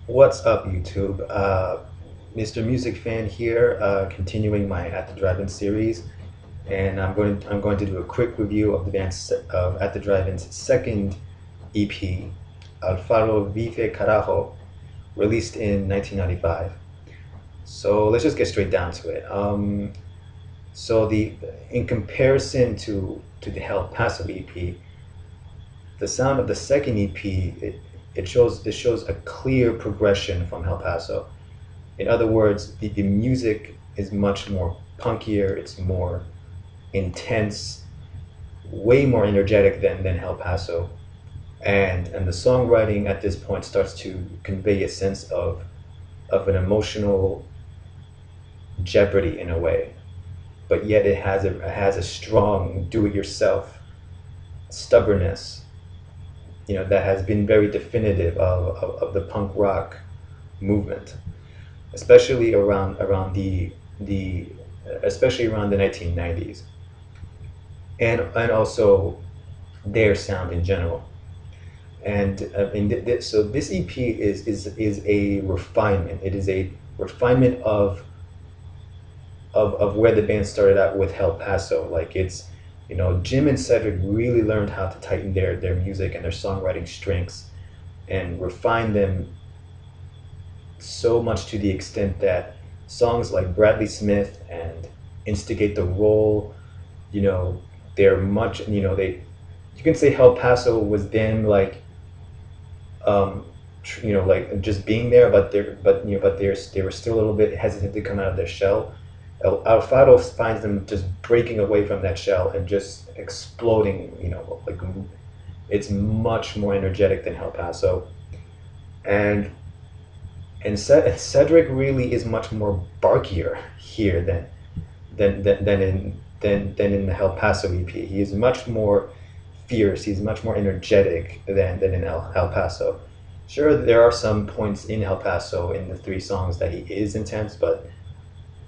What's up, YouTube? Mr. Music Fan here, continuing my At the Drive-In series, and I'm going to do a quick review of the band of At the Drive-In's second EP, Alfaro Vive Carajo, released in 1995. So let's just get straight down to it. So in comparison to the Hell Paso EP, the sound of the second EP it shows a clear progression from Hell Paso. In other words, the music is much more punkier, it's more intense, way more energetic than El Paso. And the songwriting at this point starts to convey a sense of an emotional jeopardy in a way. But yet it has a strong do-it-yourself stubbornness, that has been very definitive of the punk rock movement, especially around the especially around the 1990s, and also their sound in general. And so this EP is a refinement. It is a refinement of where the band started out with El Paso. Like Jim and Cedric really learned how to tighten their music and their songwriting strengths and refine them so much to the extent that songs like Bradley Smith and Instigate the Roll, they're much, you can say El Paso was them, like, like just being there, they were still a little bit hesitant to come out of their shell. Alfaro finds them just breaking away from that shell and just exploding, like it's much more energetic than El Paso. And Cedric really is much more barkier here than in the El Paso EP. He is much more fierce. He's much more energetic than in El Paso. Sure, there are some points in El Paso in the three songs that he is intense, but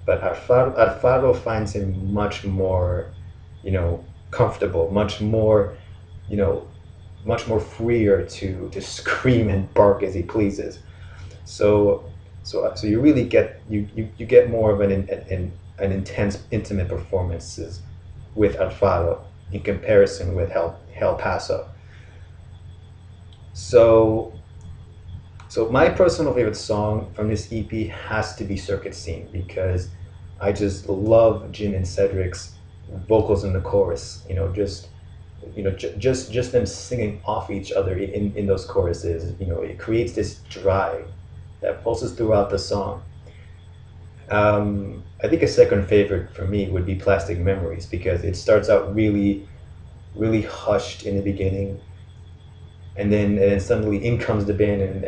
Alfaro finds him much more, comfortable, you know, much more freer to scream and bark as he pleases. So you really get more of an intense, intimate performances with Alfaro in comparison with El Paso. So so my personal favorite song from this EP has to be Circuit Scene, because I just love Jim and Cedric's vocals in the chorus. Just them singing off each other in those choruses. It creates this drive that pulses throughout the song. I think a second favorite for me would be Plastic Memories, because it starts out really, really hushed in the beginning, and then suddenly in comes the band,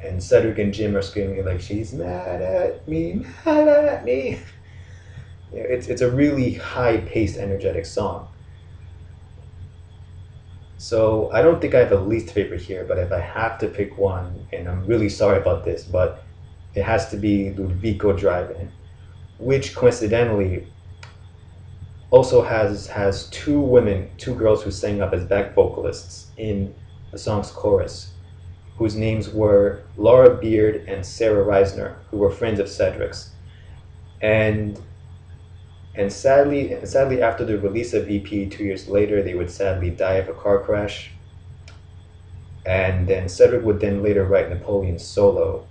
and Cedric and Jim are screaming like, "She's mad at me, mad at me." It's a really high-paced, energetic song. So I don't think I have a least favorite here, but if I have to pick one, and I'm really sorry about this, but it has to be Ludvico Drive-In, which coincidentally also has two girls who sang up as back vocalists in the song's chorus, whose names were Laura Beard and Sarah Reisner, who were friends of Cedric's. And sadly, after the release of EP 2 years later, they would sadly die of a car crash. And then Cedric would then later write Napoleon's Solo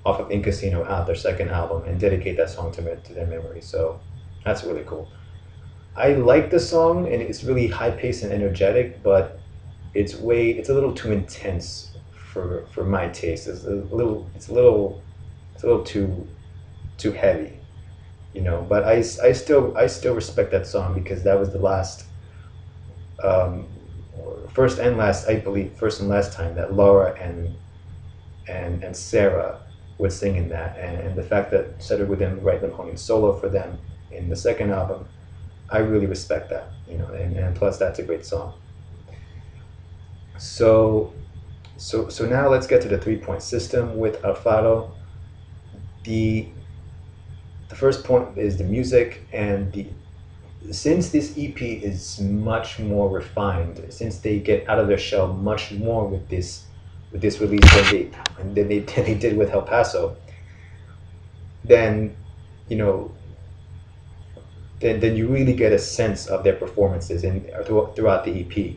off of In Casino Out, their second album, and dedicate that song to their memory. So that's really cool. I like the song, and it's really high-paced and energetic, but it's a little too intense for my taste. It's a little too heavy. But I still respect that song, because that was the last, first and last, I believe, first and last time that Laura and Sarah would sing in that, and the fact that Cedric would then write Napoleon Solo for them in the second album, I really respect that. And plus that's a great song. So now let's get to the 3-point system with Alfaro. The first point is the music, and since this EP is much more refined, since they get out of their shell much more with this with this release than they did with Hell Paso, then you know then you really get a sense of their performances throughout the EP.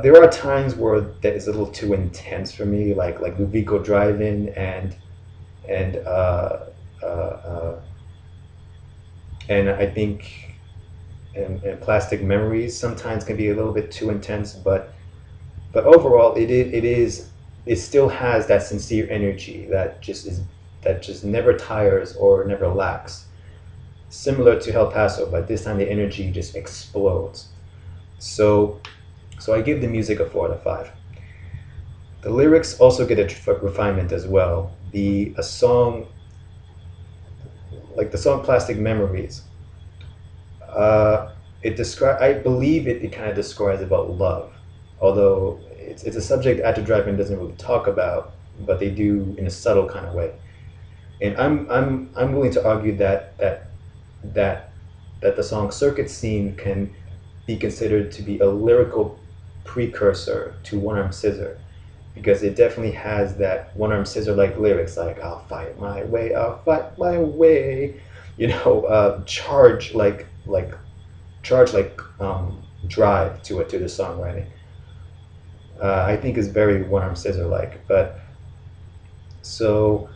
There are times where that is a little too intense for me, like Luvico Drive-In and uh, uh, and I think and Plastic Memories sometimes can be a little bit too intense, but overall it still has that sincere energy that just never tires or never lacks. Similar to Hell Paso, but this time the energy just explodes. So I give the music a 4 out of 5. The lyrics also get a refinement as well. A song like the song Plastic Memories, I believe it kind of describes about love, although it's a subject At the Drive-In doesn't really talk about, but they do in a subtle kind of way. And I'm willing to argue that the song Circuit Scene can be considered to be a lyrical precursor to One Arm Scissor, because it definitely has that One Arm Scissor like lyrics, like I'll fight my way, charge drive to the songwriting. I think is very One Arm Scissor like, but so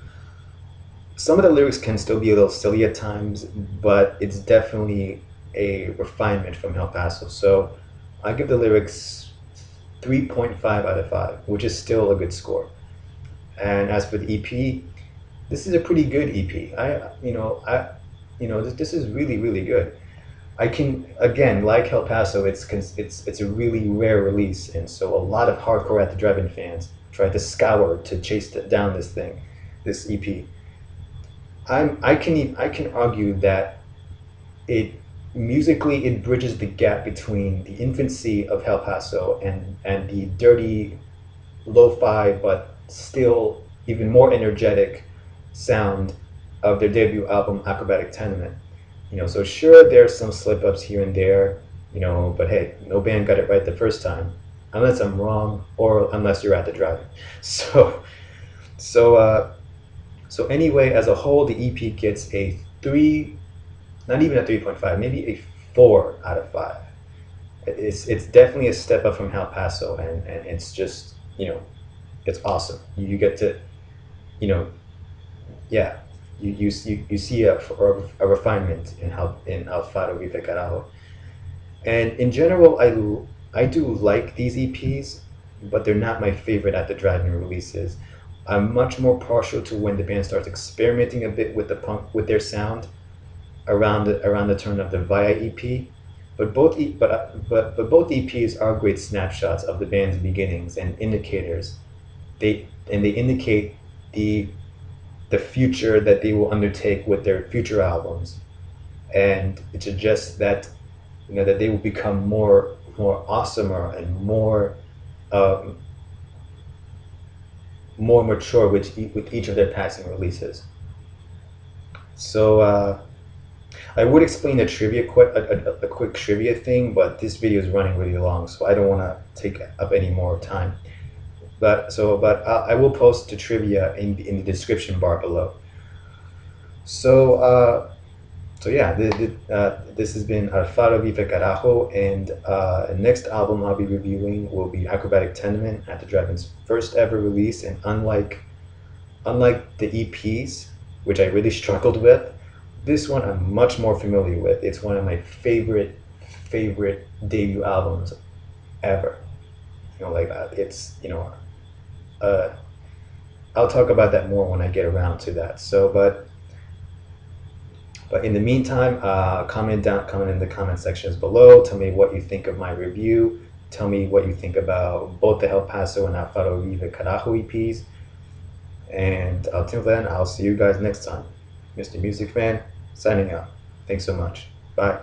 some of the lyrics can still be a little silly at times, but it's definitely a refinement from Hell Paso. So I give the lyrics 3.5 out of 5, which is still a good score. And as for the EP, this is a pretty good EP. This is really, really good. I can, again, like Hell Paso, it's a really rare release, and so a lot of hardcore At the Drive-In fans tried to scour to chase down this EP. I can argue that it musically it bridges the gap between the infancy of Hell Paso and the dirty, lo-fi but still even more energetic sound of their debut album Acrobatic Tenement. So sure there's some slip-ups here and there, but hey, no band got it right the first time, unless I'm wrong or unless you're At the Drive-In. So anyway, as a whole, the EP gets a 3, not even a 3.5, maybe a 4 out of 5. It's definitely a step up from Hell Paso, and it's just, it's awesome. You get to, yeah, you see a refinement in Alfaro Vive, Carajo. And in general, I do like these EPs, but they're not my favorite At the Drive-In releases. I'm much more partial to when the band starts experimenting a bit with their sound around the turn of the Via EP. But both EPs are great snapshots of the band's beginnings and indicators. They indicate the future that they will undertake with their future albums, and it suggests that that they will become more awesomer and more mature with each of their passing releases. So I would explain a quick trivia thing, but this video is running really long, so I don't want to take up any more time. But I will post the trivia in the description bar below. So yeah, this has been Alfaro Vive, Carajo, and the next album I'll be reviewing will be Acrobatic Tenement, At the Drive-In's first ever release. And unlike the EPs, which I really struggled with, this one I'm much more familiar with. It's one of my favorite debut albums ever. I'll talk about that more when I get around to that. So, but in the meantime, comment in the comment sections below. Tell me what you think of my review. Tell me what you think about both the Hell Paso and Alfaro Vive Carajo EPs. And until then, I'll see you guys next time. Mr. Music Fan, signing out. Thanks so much. Bye.